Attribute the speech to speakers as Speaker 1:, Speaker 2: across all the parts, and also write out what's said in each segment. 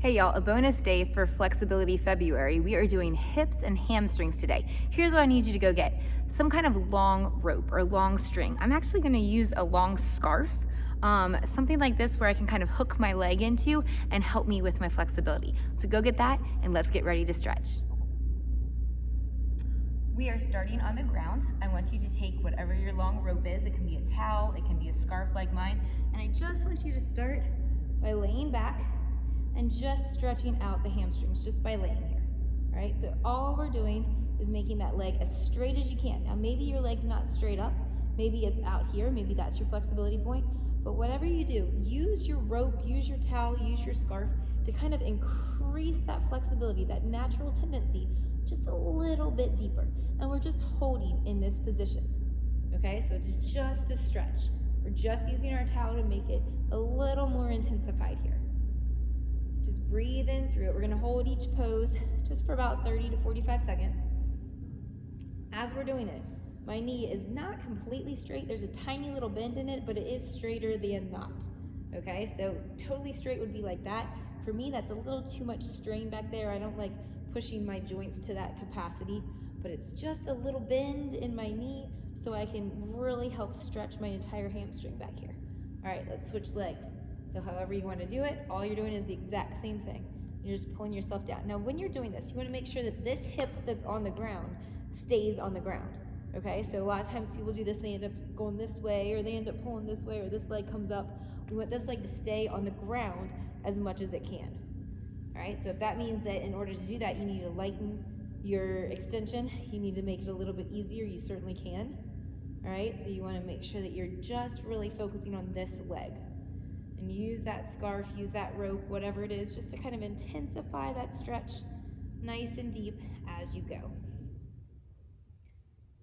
Speaker 1: Hey y'all, a bonus day for Flexibility February. We are doing hips and hamstrings today. Here's what I need you to go get. Some kind of long rope or long string. I'm actually gonna use a long scarf, something like this where I can kind of hook my leg into and help me with my flexibility. So go get that and let's get ready to stretch. We are starting on the ground. I want you to take whatever your long rope is. It can be a towel, it can be a scarf like mine. And I just want you to start by laying back and just stretching out the hamstrings just by laying here. All right, so all we're doing is making that leg as straight as you can. Now maybe your leg's not straight up, maybe it's out here, maybe that's your flexibility point, but whatever you do, use your rope, use your towel, use your scarf to kind of increase that flexibility, that natural tendency, just a little bit deeper. And we're just holding in this position, okay? So it's just a stretch. We're just using our towel to make it a little more intensified here. Just breathe in through it. We're gonna hold each pose just for about 30 to 45 seconds. As we're doing it, my knee is not completely straight. There's a tiny little bend in it, but it is straighter than not, okay? So totally straight would be like that. For me, that's a little too much strain back there. I don't like pushing my joints to that capacity, but it's just a little bend in my knee so I can really help stretch my entire hamstring back here. All right, let's switch legs. So however you want to do it, all you're doing is the exact same thing. You're just pulling yourself down. Now when you're doing this, you want to make sure that this hip that's on the ground stays on the ground, okay? So a lot of times people do this, they end up going this way, or they end up pulling this way, or this leg comes up. We want this leg to stay on the ground as much as it can. All right, so if that means that in order to do that, you need to lighten your extension, you need to make it a little bit easier, you certainly can. All right, so you want to make sure that you're just really focusing on this leg. And use that scarf, use that rope, whatever it is, just to kind of intensify that stretch nice and deep as you go.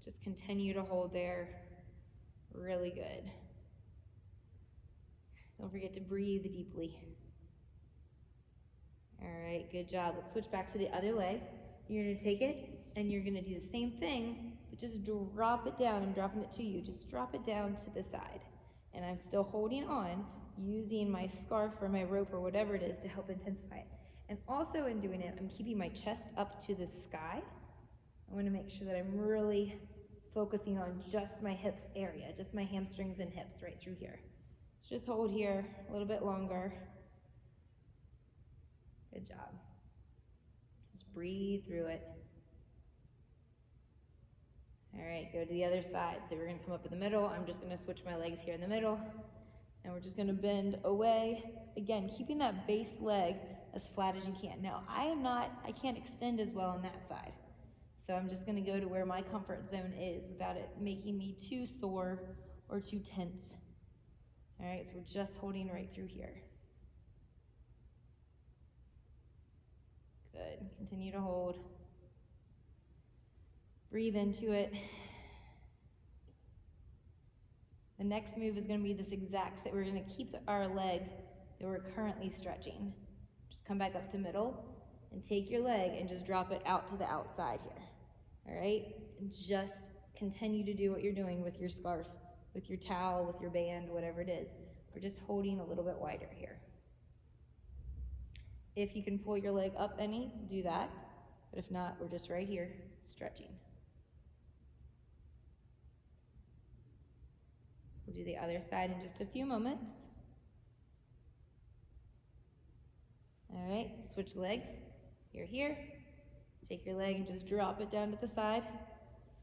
Speaker 1: Just continue to hold there. Really good. Don't forget to breathe deeply. All right, good job. Let's switch back to the other leg. You're gonna take it and you're gonna do the same thing, but just drop it down. I'm dropping it to you. Just drop it down to the side. And I'm still holding on, using my scarf or my rope or whatever it is to help intensify it. And also in doing it, I'm keeping my chest up to the sky. I want to make sure that I'm really focusing on just my hips area, just my hamstrings and hips right through here. So just hold here a little bit longer. Good job. Just breathe through it. All right, go to the other side. So we're gonna come up in the middle. I'm just gonna switch my legs here in the middle. And we're just gonna bend away. Again, keeping that base leg as flat as you can. Now, I can't extend as well on that side. So I'm just gonna go to where my comfort zone is without it making me too sore or too tense. All right, so we're just holding right through here. Good, continue to hold. Breathe into it. The next move is going to be this exact set. We're going to keep our leg that we're currently stretching. Just come back up to middle and take your leg and just drop it out to the outside here. All right? And just continue to do what you're doing with your scarf, with your towel, with your band, whatever it is. We're just holding a little bit wider here. If you can pull your leg up any, do that. But if not, we're just right here stretching. We'll do the other side in just a few moments. All right, switch legs. You're here. Take your leg and just drop it down to the side.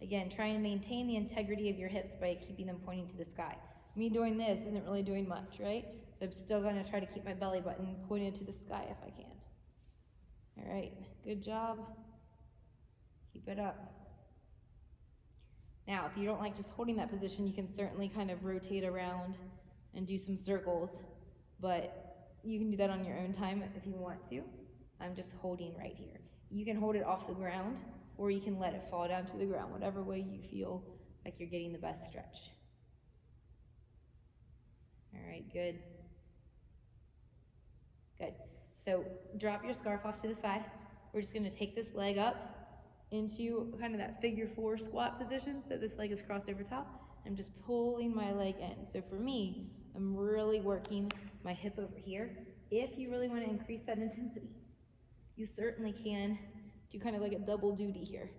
Speaker 1: Again, try and maintain the integrity of your hips by keeping them pointing to the sky. Me doing this isn't really doing much, right? So I'm still gonna try to keep my belly button pointed to the sky if I can. All right, good job. Keep it up. Now, if you don't like just holding that position, you can certainly kind of rotate around and do some circles, but you can do that on your own time if you want to. I'm just holding right here. You can hold it off the ground, or you can let it fall down to the ground, whatever way you feel like you're getting the best stretch. All right, good. Good. So drop your scarf off to the side. We're just gonna take this leg up into kind of that figure 4 squat position. So this leg is crossed over top. I'm just pulling my leg in. So for me, I'm really working my hip over here If you really want to increase that intensity, you certainly can do kind of like a double duty here,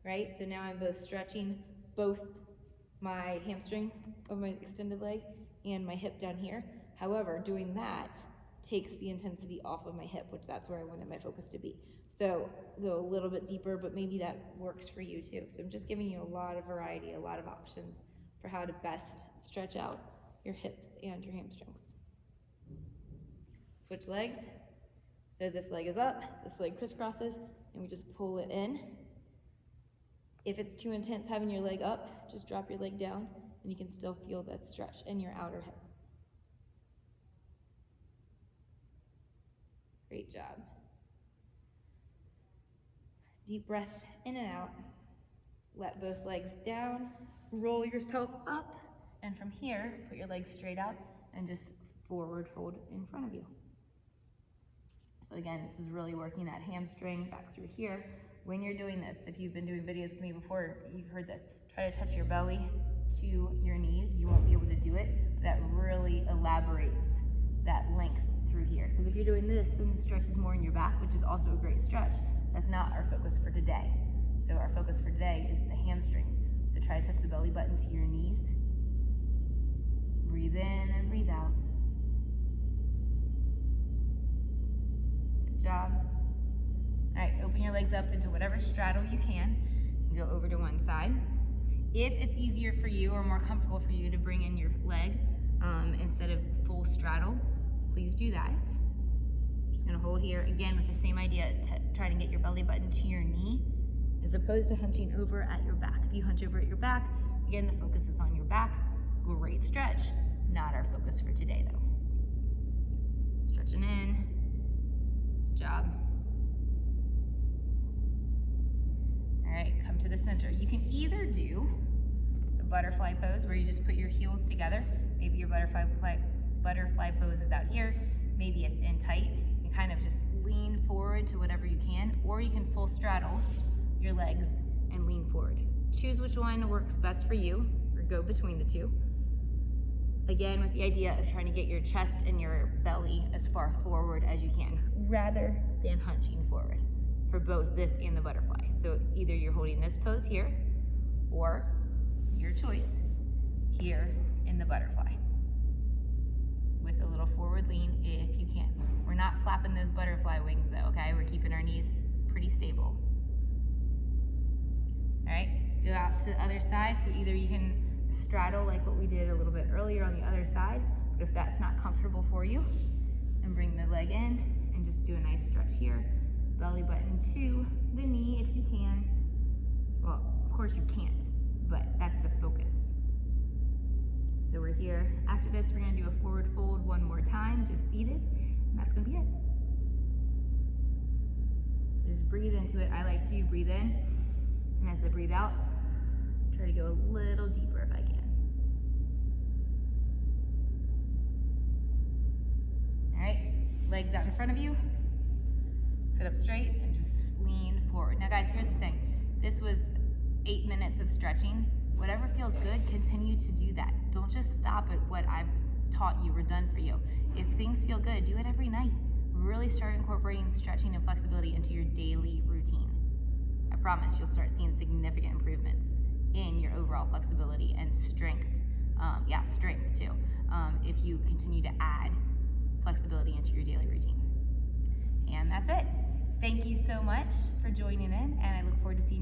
Speaker 1: right? So now I'm both stretching both my hamstring of my extended leg and my hip down here. However, doing that takes the intensity off of my hip, which that's where I wanted my focus to be. So go a little bit deeper, but maybe that works for you too. So I'm just giving you a lot of variety, a lot of options for how to best stretch out your hips and your hamstrings. Switch legs. So this leg is up, this leg crisscrosses, and we just pull it in. If it's too intense having your leg up, just drop your leg down, and you can still feel that stretch in your outer hip. Great job. Deep breath in and out. Let both legs down, roll yourself up, and from here, put your legs straight out and just forward fold in front of you. So again, this is really working that hamstring back through here. When you're doing this, if you've been doing videos with me before, you've heard this. Try to touch your belly to your knees. You won't be able to do it, but that really elaborates that length through here. Because if you're doing this, then the stretch is more in your back, which is also a great stretch. That's not our focus for today. So our focus for today is the hamstrings. So try to touch the belly button to your knees. Breathe in and breathe out. Good job. All right, open your legs up into whatever straddle you can and go over to one side. If it's easier for you or more comfortable for you to bring in your leg instead of full straddle, please do that. Just gonna hold here again with the same idea as trying to get your belly button to your knee as opposed to hunching over at your back. If you hunch over at your back, again, the focus is on your back. Great stretch, not our focus for today though. Stretching in, good job. All right, come to the center. You can either do the butterfly pose where you just put your heels together. Maybe your butterfly pose is out here. Maybe it's in tight. You kind of just lean forward to whatever you can, or you can full straddle your legs and lean forward. Choose which one works best for you, or go between the two. Again, with the idea of trying to get your chest and your belly as far forward as you can, rather than hunching forward for both this and the butterfly. So either you're holding this pose here, or your choice, here in the butterfly. With a little forward lean if you can. We're not flapping those butterfly wings though, okay? We're keeping our knees pretty stable. All right, go out to the other side. So either you can straddle like what we did a little bit earlier on the other side, but if that's not comfortable for you, then bring the leg in and just do a nice stretch here. Belly button to the knee if you can. Well, of course you can't, but that's the focus. So we're here. After this, we're gonna do a forward fold one more time, just seated, and that's gonna be it. So just breathe into it. I like to breathe in, and as I breathe out, try to go a little deeper if I can. All right, legs out in front of you. Sit up straight and just lean forward. Now guys, here's the thing. This was 8 minutes of stretching. Whatever feels good, continue to do that. Don't just stop at what I've taught you or done for you. If things feel good, do it every night. Really start incorporating stretching and flexibility into your daily routine. I promise you'll start seeing significant improvements in your overall flexibility and strength. Strength too, if you continue to add flexibility into your daily routine. And that's it. Thank you so much for joining in, and I look forward to seeing you